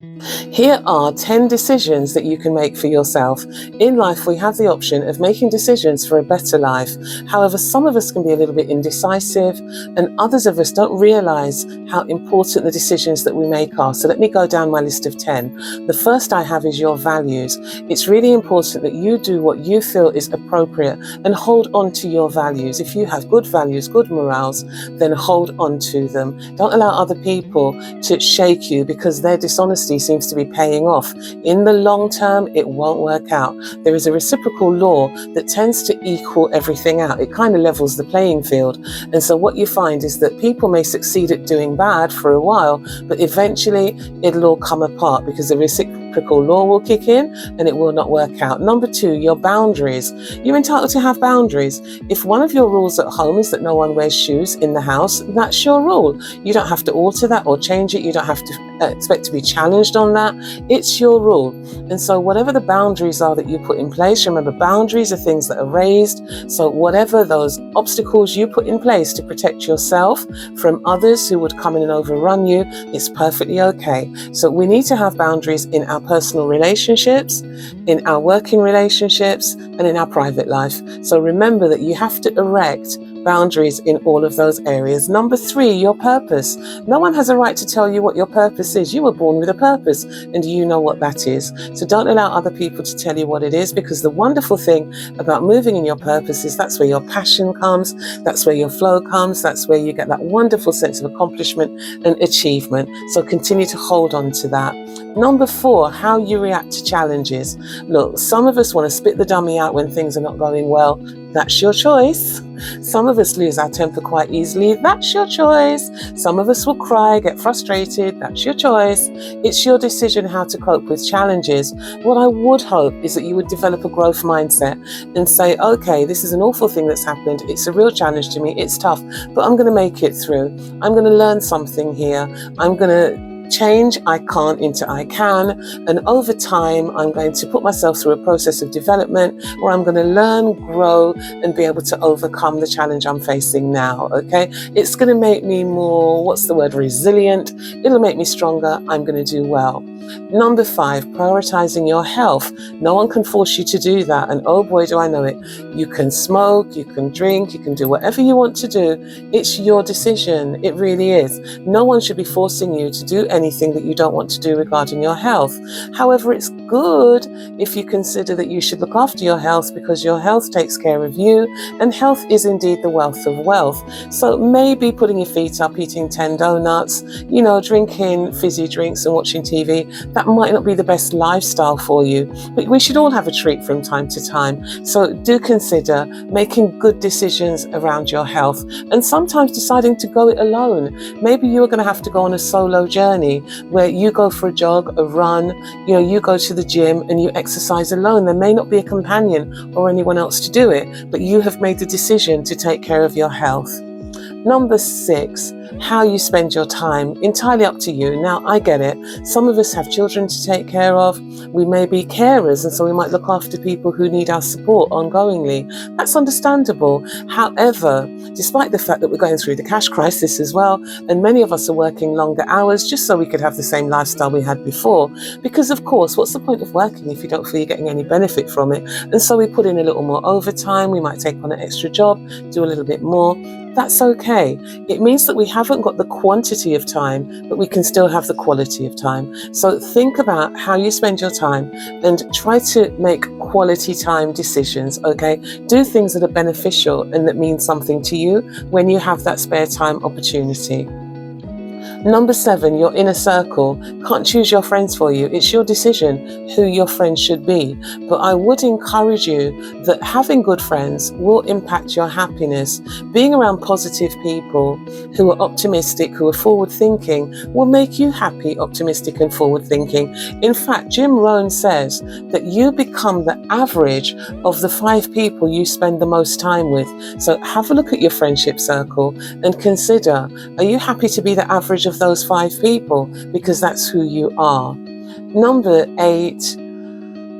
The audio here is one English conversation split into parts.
Here are 10 decisions that you can make for yourself. In life, we have the option of making decisions for a better life. However, some of us can be a little bit indecisive, and others of us don't realize how important the decisions that we make are. So let me go down my list of 10. The first I have is your values. It's really important that you do what you feel is appropriate and hold on to your values. If you have good values, good morals, then hold on to them. Don't allow other people to shake you because their dishonesty seems to be paying off. In the long term, it won't work out. There is a reciprocal law that tends to equal everything out. It kind of levels the playing field. And so what you find is that people may succeed at doing bad for a while, but eventually it'll all come apart because the reciprocal law will kick in and it will not work out. Number 2, your boundaries. You're entitled to have boundaries. If one of your rules at home is that no one wears shoes in the house, that's your rule. You don't have to alter that or change it. You don't have to expect to be challenged on that. It's your rule. And so whatever the boundaries are that you put in place, remember, boundaries are things that are raised. So whatever those obstacles you put in place to protect yourself from others who would come in and overrun you, it's perfectly okay. So we need to have boundaries in our personal relationships, in our working relationships, and in our private life. So remember that you have to erect boundaries in all of those areas. Number 3, your purpose. No one has a right to tell you what your purpose is. You were born with a purpose and you know what that is. So don't allow other people to tell you what it is, because the wonderful thing about moving in your purpose is that's where your passion comes, that's where your flow comes, that's where you get that wonderful sense of accomplishment and achievement. So continue to hold on to that. Number 4, how you react to challenges. Look, some of us want to spit the dummy out when things are not going well. That's your choice. Some of us lose our temper quite easily. That's your choice. Some of us will cry, get frustrated. That's your choice. It's your decision how to cope with challenges. What I would hope is that you would develop a growth mindset and say, okay, this is an awful thing that's happened. It's a real challenge to me. It's tough, but I'm going to make it through. I'm going to learn something here. I'm going to change I can't into I can, and over time I'm going to put myself through a process of development where I'm going to learn, grow, and be able to overcome the challenge I'm facing now. Okay, it's going to make me more, resilient. It'll make me stronger. I'm going to do well. Number 5, prioritizing your health. No one can force you to do that, and oh boy do I know it. You can smoke, you can drink, you can do whatever you want to do. It's your decision. It really is. No one should be forcing you to do anything that you don't want to do regarding your health. However, it's good if you consider that you should look after your health, because your health takes care of you, and health is indeed the wealth of wealth. So maybe putting your feet up, eating 10 donuts, drinking fizzy drinks and watching TV, that might not be the best lifestyle for you, but we should all have a treat from time to time. So do consider making good decisions around your health, and sometimes deciding to go it alone. Maybe you're going to have to go on a solo journey where you go for a jog, a run, you go to the gym and you exercise alone. There may not be a companion or anyone else to do it, but you have made the decision to take care of your health. Number 6, how you spend your time. Entirely up to you. Now, I get it. Some of us have children to take care of. We may be carers, and so we might look after people who need our support ongoingly. That's understandable. However, despite the fact that we're going through the cash crisis as well, and many of us are working longer hours just so we could have the same lifestyle we had before, because of course, what's the point of working if you don't feel you're getting any benefit from it? And so we put in a little more overtime. We might take on an extra job, do a little bit more. That's okay. It means that we haven't got the quantity of time, but we can still have the quality of time. So think about how you spend your time and try to make quality time decisions, okay? Do things that are beneficial and that mean something to you when you have that spare time opportunity. Number 7, your inner circle. Can't choose your friends for you. It's your decision who your friends should be. But I would encourage you that having good friends will impact your happiness. Being around positive people who are optimistic, who are forward thinking, will make you happy, optimistic and forward thinking. In fact, Jim Rohn says that you become the average of the 5 people you spend the most time with. So have a look at your friendship circle and consider, are you happy to be the average of those 5 people? Because that's who you are. Number 8,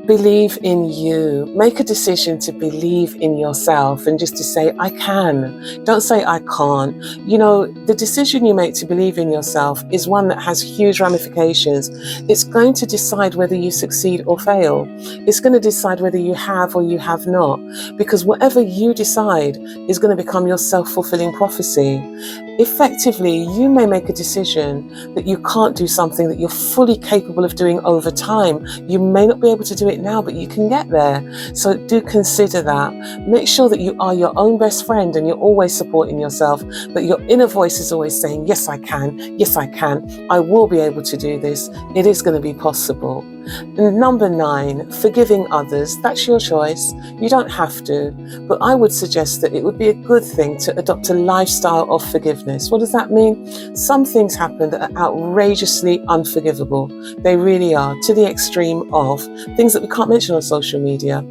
Believe in you. Make a decision to believe in yourself and just to say, I can. Don't say I can't. You know, the decision you make to believe in yourself is one that has huge ramifications. It's going to decide whether you succeed or fail. It's going to decide whether you have or you have not. Because whatever you decide is going to become your self-fulfilling prophecy. Effectively, you may make a decision that you can't do something that you're fully capable of doing over time. You may not be able to do it now, but you can get there. So do consider that. Make sure that you are your own best friend and you're always supporting yourself, that your inner voice is always saying, yes, I can. Yes, I can. I will be able to do this. It is going to be possible. And number 9, forgiving others. That's your choice. You don't have to, but I would suggest that it would be a good thing to adopt a lifestyle of forgiveness. What does that mean? Some things happen that are outrageously unforgivable. They really are, to the extreme of things that we can't mention on social media.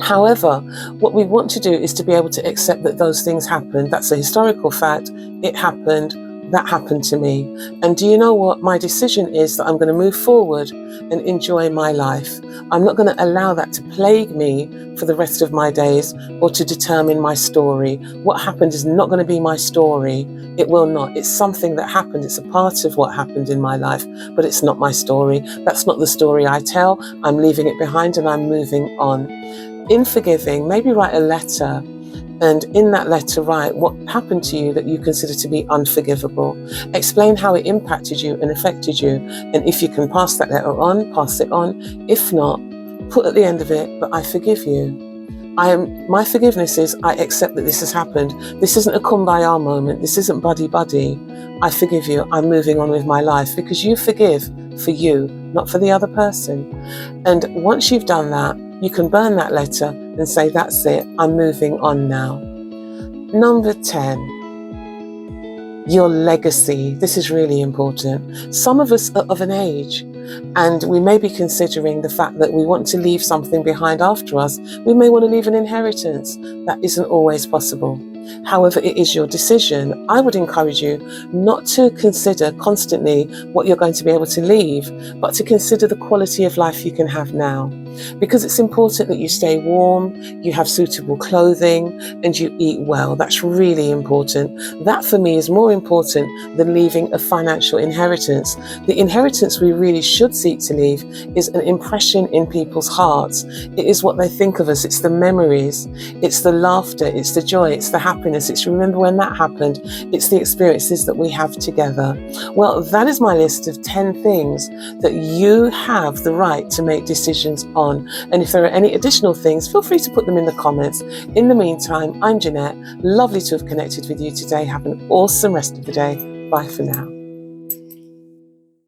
However, what we want to do is to be able to accept that those things happened. That's a historical fact. It happened. That happened to me. And do you know what? My decision is that I'm going to move forward and enjoy my life. I'm not going to allow that to plague me for the rest of my days or to determine my story. What happened is not going to be my story. It will not. It's something that happened. It's a part of what happened in my life, but it's not my story. That's not the story I tell. I'm leaving it behind and I'm moving on. In forgiving, maybe write a letter. And in that letter, write what happened to you that you consider to be unforgivable. Explain how it impacted you and affected you. And if you can pass that letter on, pass it on. If not, put at the end of it, but I forgive you. My forgiveness is, I accept that this has happened. This isn't a kumbaya moment. This isn't buddy-buddy. I forgive you. I'm moving on with my life, because you forgive for you, not for the other person. And once you've done that, you can burn that letter and say, that's it, I'm moving on now. Number 10, your legacy. This is really important. Some of us are of an age and we may be considering the fact that we want to leave something behind after us. We may want to leave an inheritance. That isn't always possible. However, it is your decision. I would encourage you not to consider constantly what you're going to be able to leave, but to consider the quality of life you can have now. Because it's important that you stay warm, you have suitable clothing, and you eat well. That's really important. That for me is more important than leaving a financial inheritance. The inheritance we really should seek to leave is an impression in people's hearts. It is what they think of us. It's the memories, it's the laughter, it's the joy, it's the happiness, it's remember when that happened, it's the experiences that we have together. Well, that is my list of 10 things that you have the right to make decisions on. And if there are any additional things, feel free to put them in the comments. In the meantime, I'm Janette. Lovely to have connected with you today. Have an awesome rest of the day. Bye for now.